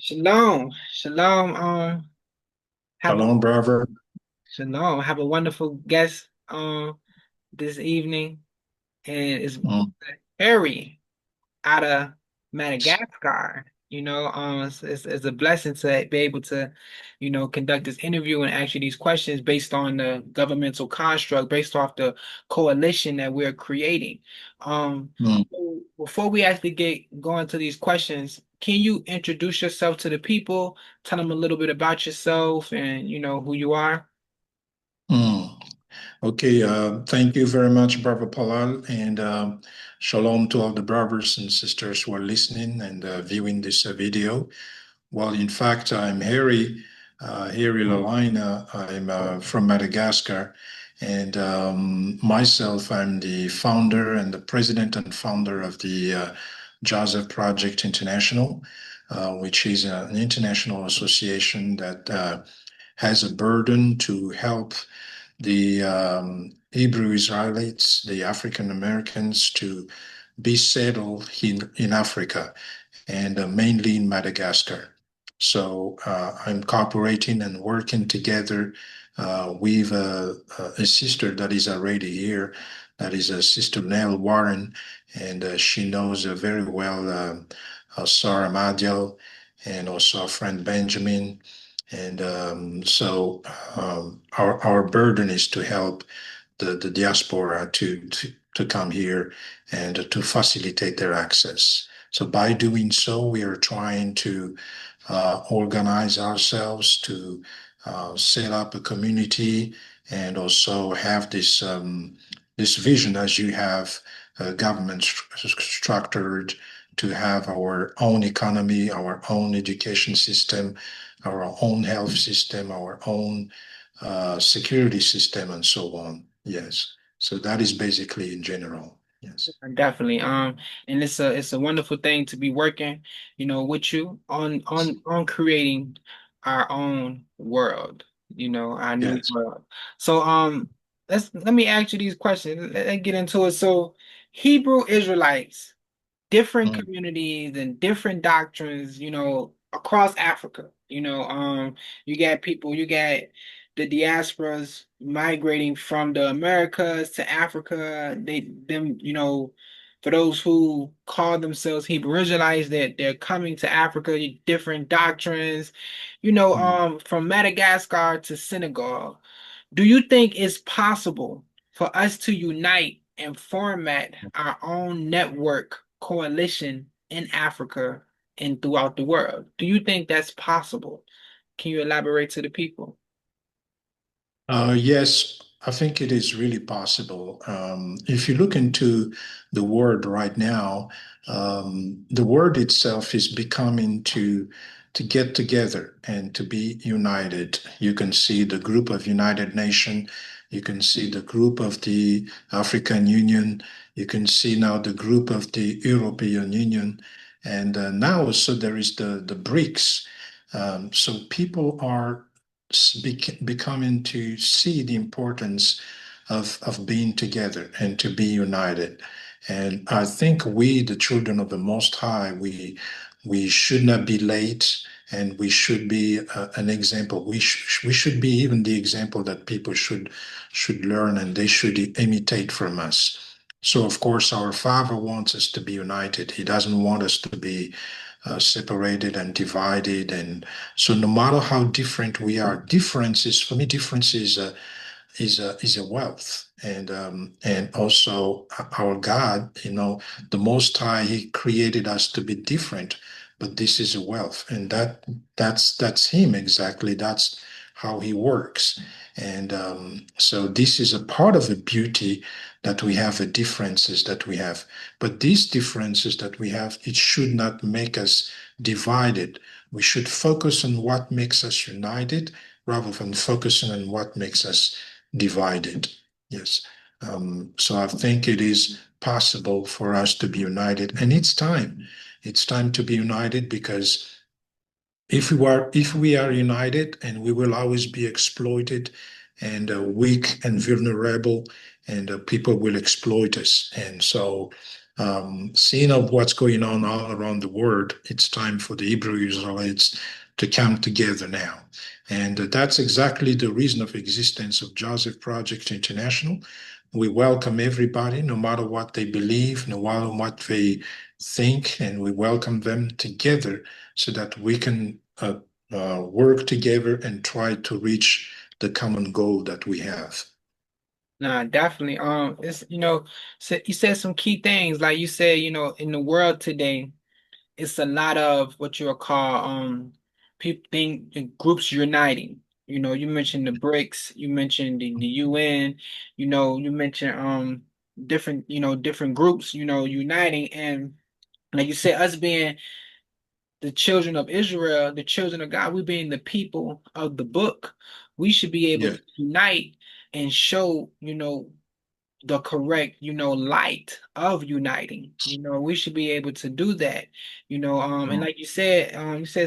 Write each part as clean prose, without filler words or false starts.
Shalom, shalom, have a Shalom, brother. shalom. Have a wonderful guest this evening, and it's Mm. Hery out of Madagascar. It's a blessing to be able to, conduct this interview and ask you these questions based on the governmental construct, based off the coalition that we're creating. Mm. So before we actually get going to these questions, can you introduce yourself to the people? Tell them a little bit about yourself and who you are. Mm. Okay, thank you very much, Brother Palal, and shalom to all the brothers and sisters who are listening and viewing this video. Well, in fact, I'm Hery Lalina. I'm from Madagascar, and myself, I'm the founder and the president and founder of the Joseph Project International, which is an international association that has a burden to help the Hebrew Israelites, the African Americans, to be settled in Africa and mainly in Madagascar. So I'm cooperating and working together with a sister that is already here, that is a sister Nell Warren, and she knows very well Sarah Madiel and also our friend Benjamin. And our burden is to help the diaspora to come here and to facilitate their access. So by doing so, we are trying to organize ourselves to set up a community and also have this vision as you have government structured to have our own economy, our own education system, our own health system, our own security system, and so on. Yes. So that is basically in general. Yes. Definitely. And it's a wonderful thing to be working, with you on creating our own world, our new Yes. world. So let me ask you these questions. Let's get into it. So Hebrew Israelites, different Mm. communities and different doctrines, across Africa. You got the diasporas migrating from the Americas to Africa. For those who call themselves Hebrew Israelites, that they're coming to Africa, different doctrines, Mm. from Madagascar to Senegal. Do you think it's possible for us to unite and format our own network coalition in Africa and throughout the world? Do you think that's possible? Can you elaborate to the people? Yes, I think it is really possible. If you look into the word right now, the word itself is becoming to get together and to be united. You can see the group of United Nations. You can see the group of the African Union. You can see now the group of the European Union. And now also there is the BRICS. So people are becoming to see the importance of being together and to be united. And I think we, the children of the Most High, we should not be late, and we should be an example. We should be even the example that people should learn and they should imitate from us. So of course, our Father wants us to be united. He doesn't want us to be separated and divided. And so, no matter how different we are, differences for me, difference is a wealth. And also our God, the Most High, He created us to be different, but this is a wealth, and that's Him exactly. That's how He works, and so this is a part of the beauty that we have, the differences that we have. But these differences that we have, it should not make us divided. We should focus on what makes us united rather than focusing on what makes us divided. Yes. So I think it is possible for us to be united, and it's time. It's time to be united because if we are united, and we will always be exploited and weak and vulnerable, and people will exploit us. And so Seeing of what's going on all around the world, it's time for the Hebrew Israelites to come together now. And that's exactly the reason of existence of Joseph Project International. We welcome everybody, no matter what they believe, no matter what they think, and we welcome them together so that we can work together and try to reach the common goal that we have. Nah, definitely. It's you said some key things. Like you said, in the world today, it's a lot of what you'll call people think groups uniting. You mentioned the BRICS, you mentioned the UN, you mentioned different, different groups, uniting, and like you said, us being the children of Israel, the children of God, we being the people of the book, we should be able Yeah. to unite and show, the correct, light of uniting. We should be able to do that. And Mm, like you said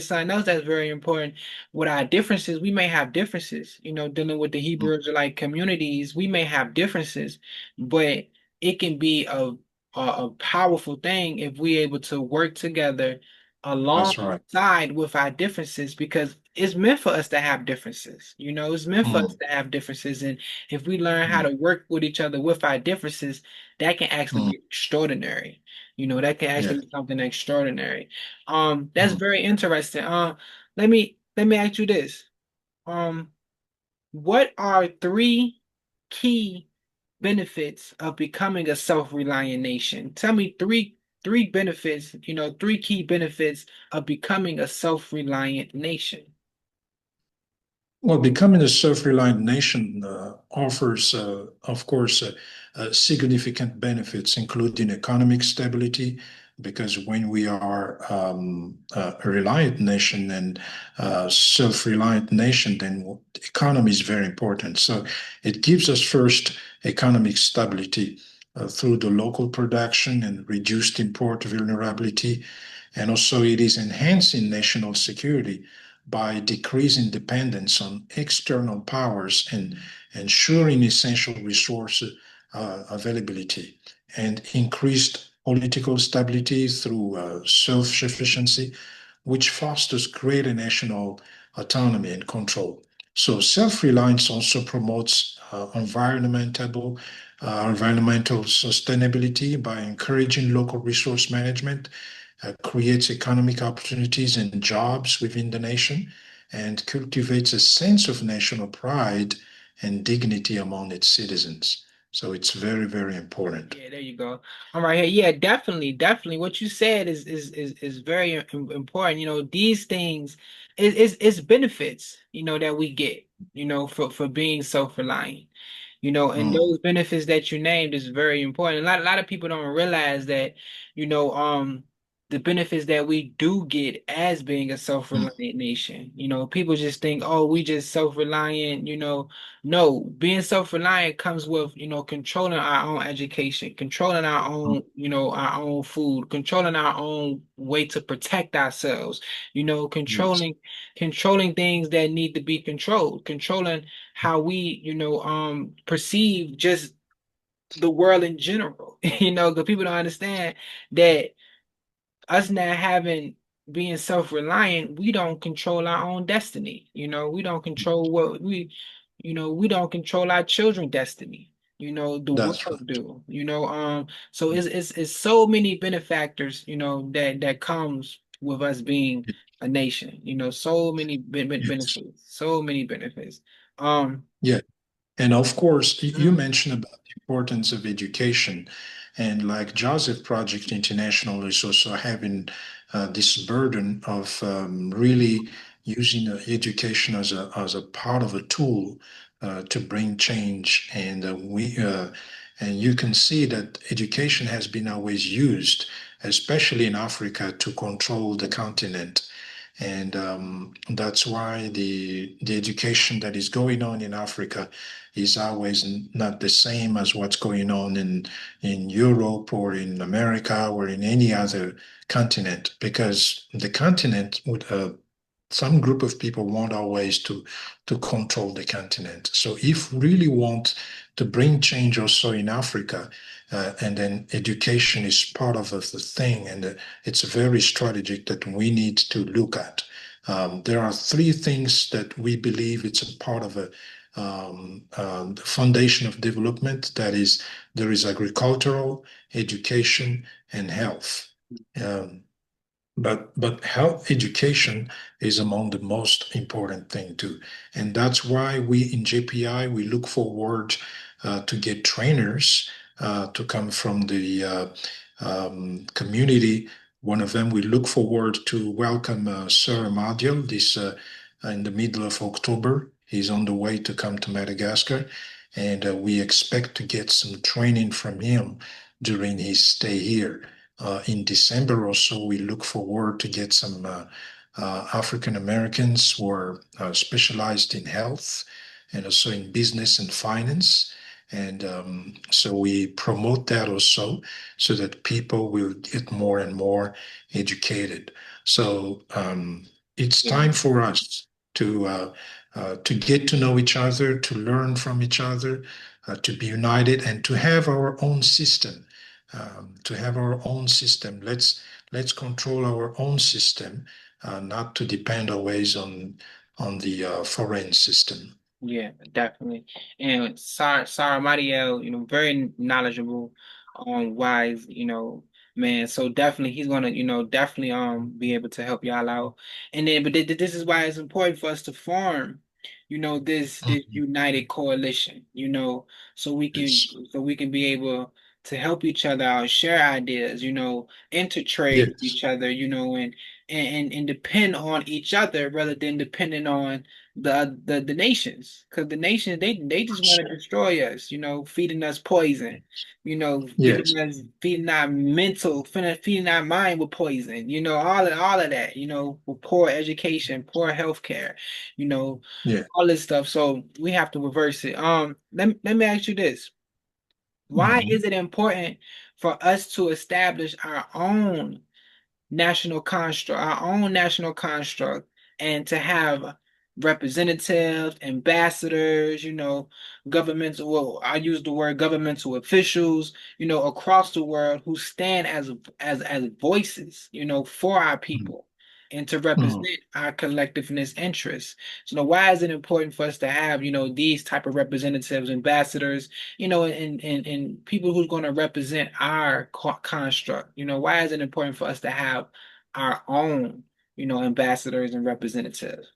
something else that's very important. With our differences, we may have differences, dealing with the mm. Hebrew Israelite communities, we may have differences, but it can be a powerful thing if we're able to work together That's right. alongside with our differences because it's meant for us to have differences. It's meant for us Mm, to have differences. And if we learn how mm, to work with each other with our differences, that can actually mm. be extraordinary. That can Yeah. actually be something extraordinary. That's Mm. very interesting. Let me ask you this. Um, what are three key benefits of becoming a self-reliant nation? Tell me three benefits, three key benefits of becoming a self-reliant nation. Well, becoming a self-reliant nation offers, of course, significant benefits, including economic stability, because when we are a reliant nation and self-reliant nation, then the economy is very important. So it gives us first economic stability through the local production and reduced import vulnerability. And also it is enhancing national security by decreasing dependence on external powers and ensuring essential resource availability and increased political stability through self-sufficiency, which fosters greater national autonomy and control. So self-reliance also promotes environmental sustainability by encouraging local resource management, creates economic opportunities and jobs within the nation, and cultivates a sense of national pride and dignity among its citizens. So it's very, very important. Yeah, there you go. All right, here. Yeah, definitely, definitely. What you said is very important. These things is benefits, that we get, for being self-reliant. And Mm, those benefits that you named is very important. A lot of people don't realize that, the benefits that we do get as being a mm, self-reliant nation. People just think, oh, we just self-reliant, no, being self-reliant comes with, controlling our own education, controlling our mm, own, our own food, controlling our own way to protect ourselves, yes, controlling things that need to be controlled, controlling how we, perceive just the world in general, because people don't understand that us not having being self-reliant, we don't control our own destiny. We don't control we don't control our children's destiny. The that's world right. do. So it's so many benefactors, that comes with us being a nation. So many Yes. benefits, so many benefits. Um, Yeah. And of course, you mhm. mentioned about the importance of education. And like Joseph Project International is also having this burden of really using education as a part of a tool to bring change. And you can see that education has been always used, especially in Africa, to control the continent. And that's why the education that is going on in Africa is always not the same as what's going on in Europe or in America or in any other continent, because the continent would some group of people want always to control the continent. So if we really want to bring change also in Africa, and then education is part of the thing, and it's very strategic that we need to look at. There are three things that we believe it's a part of a the foundation of development. That is, there is agricultural, education, and health. Um, but health education is among the most important thing too, and that's why we in JPI we look forward to get trainers to come from the community. One of them, we look forward to welcome Sir Amadiel this in the middle of October. He's on the way to come to Madagascar, and we expect to get some training from him during his stay here in December or so. We look forward to get some African Americans who are specialized in health and also in business and finance. And so we promote that also so that people will get more and more educated. So it's Yeah, time for us to get to know each other, to learn from each other, to be united, and to have our own system. Let's control our own system, not to depend always on the foreign system. yeah, definitely. And Sarah Mariel, very knowledgeable, wise, man. So definitely he's gonna, definitely be able to help y'all out. And then, but this is why it's important for us to form, this Mhm. united coalition, Yes, so we can be able to help each other out, share ideas, intertrade with yes, each other, and depend on each other rather than depending on the nations, because the nations they just want to destroy us, feeding us poison, yes, feeding our mental, feeding our mind with poison, all of that, with poor education, poor healthcare, you know, yeah. all this stuff. So we have to reverse it. Let me ask you this. Why Mhm. is it important for us to establish our own national construct, and to have representatives, ambassadors, governmental, well, I use the word governmental officials, across the world who stand as voices, for our people and to Mhm. represent our collectiveness interests. So why is it important for us to have, these type of representatives, ambassadors, and people who's going to represent our construct? Why is it important for us to have our own, ambassadors and representatives?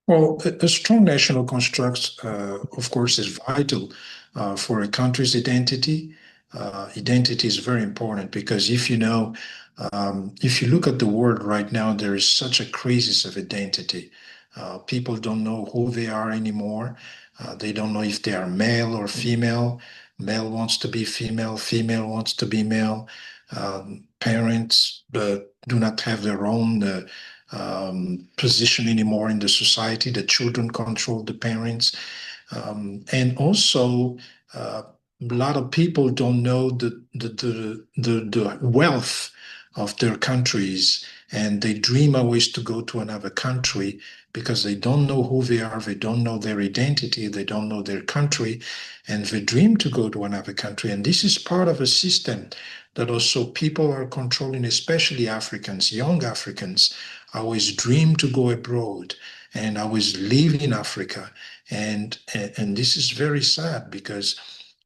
Well, a strong national construct, of course, is vital for a country's identity. Identity is very important because if you look at the world right now, there is such a crisis of identity. People don't know who they are anymore. They don't know if they are male or female. Male wants to be female, female wants to be male. Parents do not have their own position anymore in the society. The children control the parents. And also, a lot of people don't know the wealth of their countries, and they dream always to go to another country because they don't know who they are, they don't know their identity, they don't know their country, and they dream to go to another country. And this is part of a system that also people are controlling, especially Africans, young Africans, always dream to go abroad and always live in Africa. And this is very sad because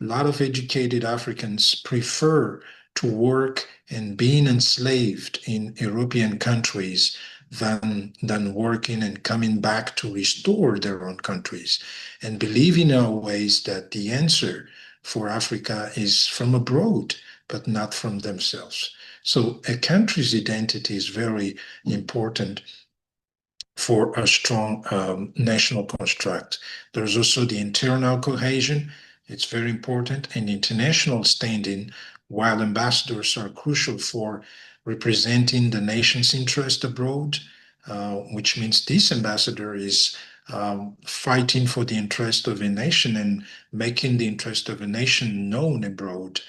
a lot of educated Africans prefer to work and being enslaved in European countries than working and coming back to restore their own countries and believing always that the answer for Africa is from abroad, but not from themselves. So a country's identity is very important for a strong national construct. There's also the internal cohesion. It's very important. And international standing, while ambassadors are crucial for representing the nation's interest abroad, which means this ambassador is fighting for the interest of a nation and making the interest of a nation known abroad.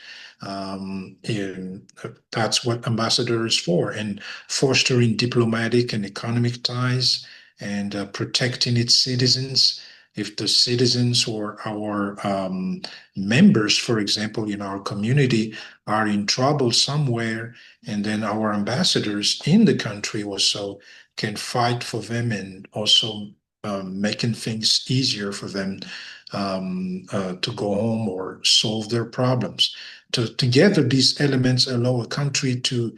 That's what ambassador is for, and fostering diplomatic and economic ties and protecting its citizens. If the citizens or our members, for example, in our community are in trouble somewhere, and then our ambassadors in the country also can fight for them and also making things easier for them to go home or solve their problems. Together, these elements allow a country to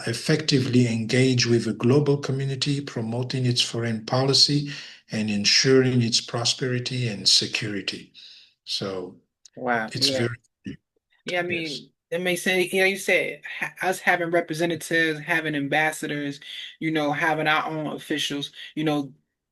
effectively engage with the global community, promoting its foreign policy and ensuring its prosperity and security. So Wow. it's Yeah. very, Yeah, I yes. mean, it makes sense. Yeah, you said us having representatives, having ambassadors, having our own officials,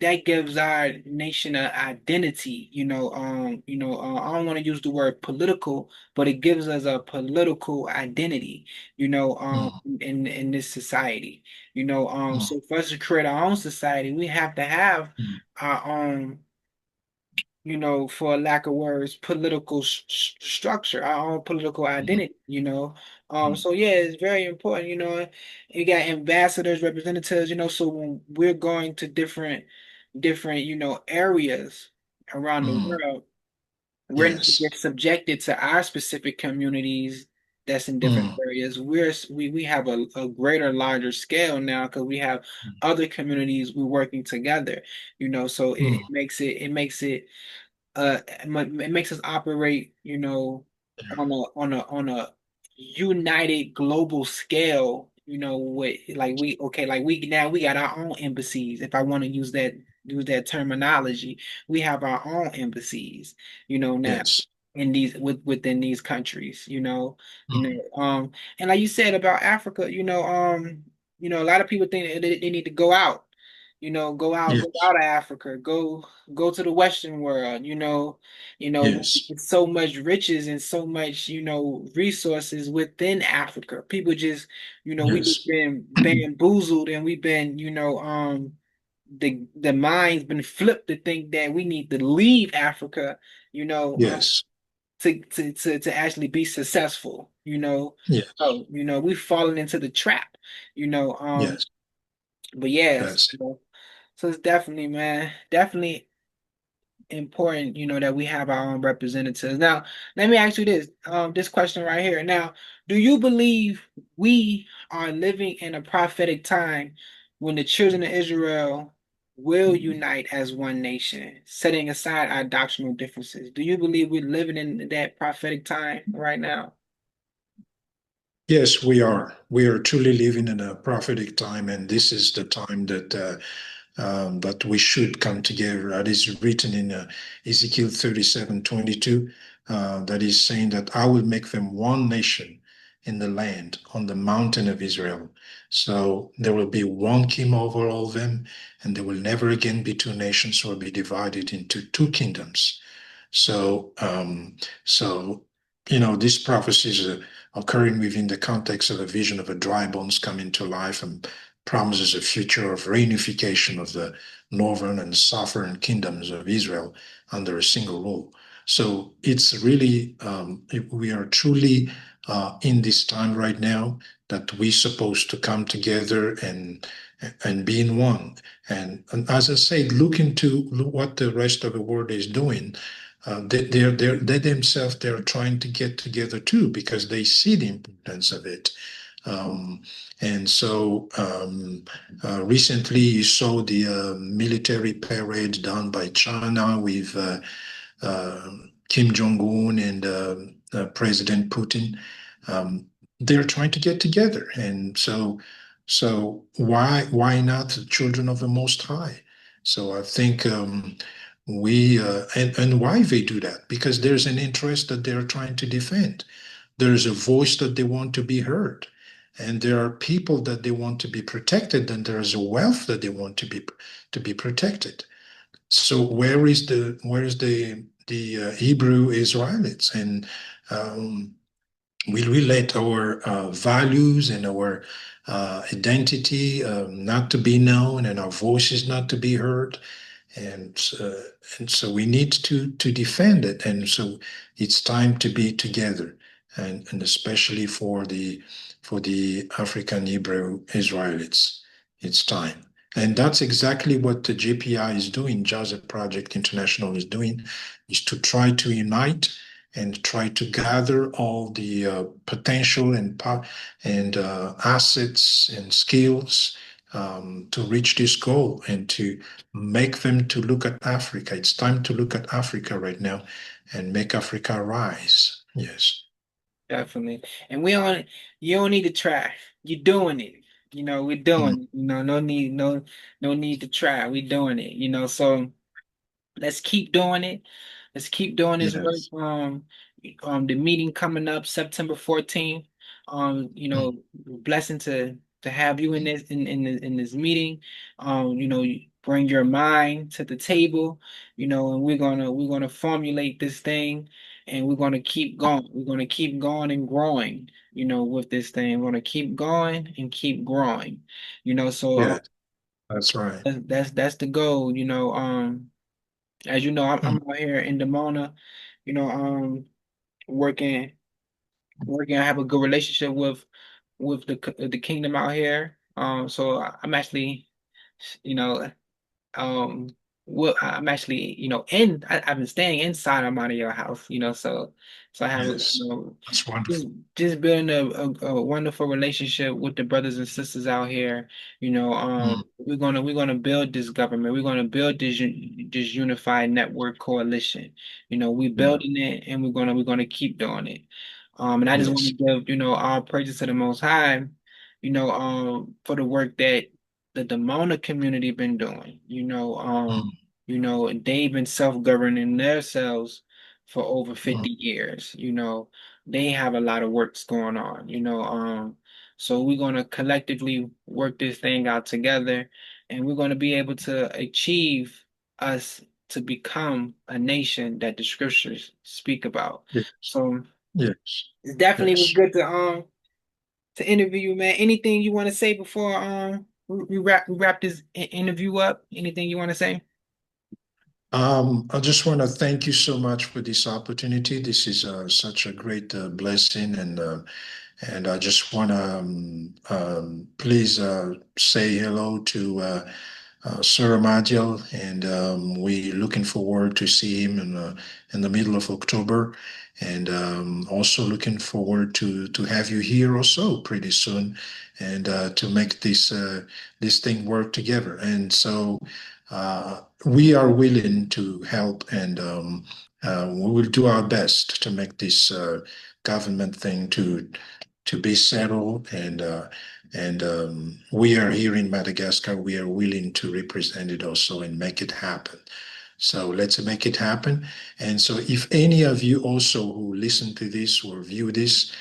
that gives our nation an identity. I don't want to use the word political, but it gives us a political identity. Mm, In this society. mm, So for us to create our own society, we have to have mm, our own, for a lack of words, political structure, our own political mm, identity. mm, So yeah, it's very important. You got ambassadors, representatives. So when we're going to different, areas around the mm. world, we're not Yes. just subjected to our specific communities that's in different Mm, areas. We have a greater, larger scale now because we have mm, other communities we're working together. So it mm. makes it it makes us operate, Yeah. on a united global scale, with like we now we got our own embassies. If I want to use that terminology, we have our own embassies, now Yes. in these within these countries, Mm. and like you said about Africa, a lot of people think they need to go out, go Yes. out of Africa, go to the Western world, Yes. it's so much riches and so much, resources within Africa. People just, we just Yes. been bamboozled and we've been, the mind's been flipped to think that we need to leave Africa, you know, um, Yes. to actually be successful, Yes. So, we've fallen into the trap, you know. Yes. But yes, That's it. so it's definitely, man, definitely important, that we have our own representatives. Now, let me ask you this question right here. Now, do you believe we are living in a prophetic time when the children of Israel will unite as one nation, setting aside our doctrinal differences? Do you believe we're living in that prophetic time right now? Yes, we are. We are truly living in a prophetic time, and this is the time that we should come together. That is written in Ezekiel 37:22. That is saying that I will make them one nation in the land on the mountain of Israel. So there will be one king over all of them, and there will never again be two nations or be divided into two kingdoms. So, these prophecies are occurring within the context of a vision of a dry bones coming to life and promises a future of reunification of the northern and southern kingdoms of Israel under a single rule. So it's really, we are truly in this time right now that we're supposed to come together and be in one. And as I said, look into what the rest of the world is doing. They themselves they're trying to get together too because they see the importance of it. Um, and so recently you saw the military parade done by China with uh, Kim Jong-un and President Putin. Um, they're trying to get together, and so why not the children of the Most High? So I think we and why they do that because there's an interest that they're trying to defend. There's a voice that they want to be heard, and there are people that they want to be protected, and there's a wealth that they want to be protected. So where is the Hebrew Israelites, and will we let our values and our identity not to be known and our voices not to be heard? and uh, and so we need to defend it. And so it's time to be together, and especially for the African Hebrew Israelites, it's time. And that's exactly what the JPI is doing, Joseph Project International is doing, is to try to unite and try to gather all the potential and assets and skills to reach this goal and to make them to look at Africa. It's time to look at Africa right now and make Africa rise. Yes. Definitely. And you don't need to try. You're doing it. We're Mm, doing it. No need to try. We're doing it. So let's keep doing it. Let's keep doing this work. yes. The meeting coming up September 14th. Mm, Blessing to have you in this meeting. You bring your mind to the table, and we're gonna formulate this thing, and we're gonna keep going. We're gonna keep going and growing, with this thing. We're gonna keep going and keep growing. So yes, that's right. that's the goal, as you know, I'm Mm, out here in Demona, you know, um, working, working. I have a good relationship with the kingdom out here. So I'm actually, you know, um, I'm actually, I've been staying inside of your house, so I have, yes, that's just wonderful. just building a wonderful relationship with the brothers and sisters out here. Mm, We're gonna build this government. We're gonna build this unified network coalition. We're yeah, building it, and we're gonna keep doing it. And I just want to yes. give, all praises to the Most High, for the work that the Demona community been doing. Mm, They've been self-governing themselves for over mm, 50 years. They have a lot of works going on, so we're gonna collectively work this thing out together, and we're gonna be able to achieve us to become a nation that the scriptures speak about. yes, So yes, it definitely was yes. good to interview you, man. Anything you want to say before we wrap this interview up? Anything you want to say? I just want to thank you so much for this opportunity. This is such a great blessing, and I just want to please say hello to Sir Amadiel, and we're looking forward to see him in the middle of October, and also looking forward to have you here also pretty soon, and to make this thing work together. And so we are willing to help, and we will do our best to make this government thing to be settled and we are here in Madagascar. We are willing to represent it also and make it happen. So let's make it happen. And so, if any of you also who listen to this or view this,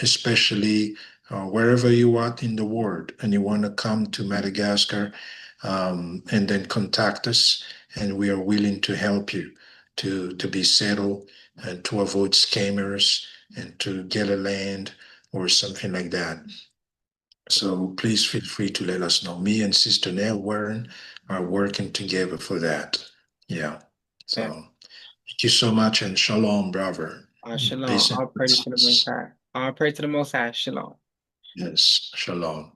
especially wherever you are in the world, and you want to come to Madagascar, and then contact us, and we are willing to help you to be settled and to avoid scammers and to get a land or something like that. So please feel free to let us know. Me and Sister Nell Warren are working together for that. Yeah. So Okay. thank you so much and shalom, brother. Shalom. Peace and All praise to the Most blessings. High. All praise to the Most High. Shalom. Yes, shalom.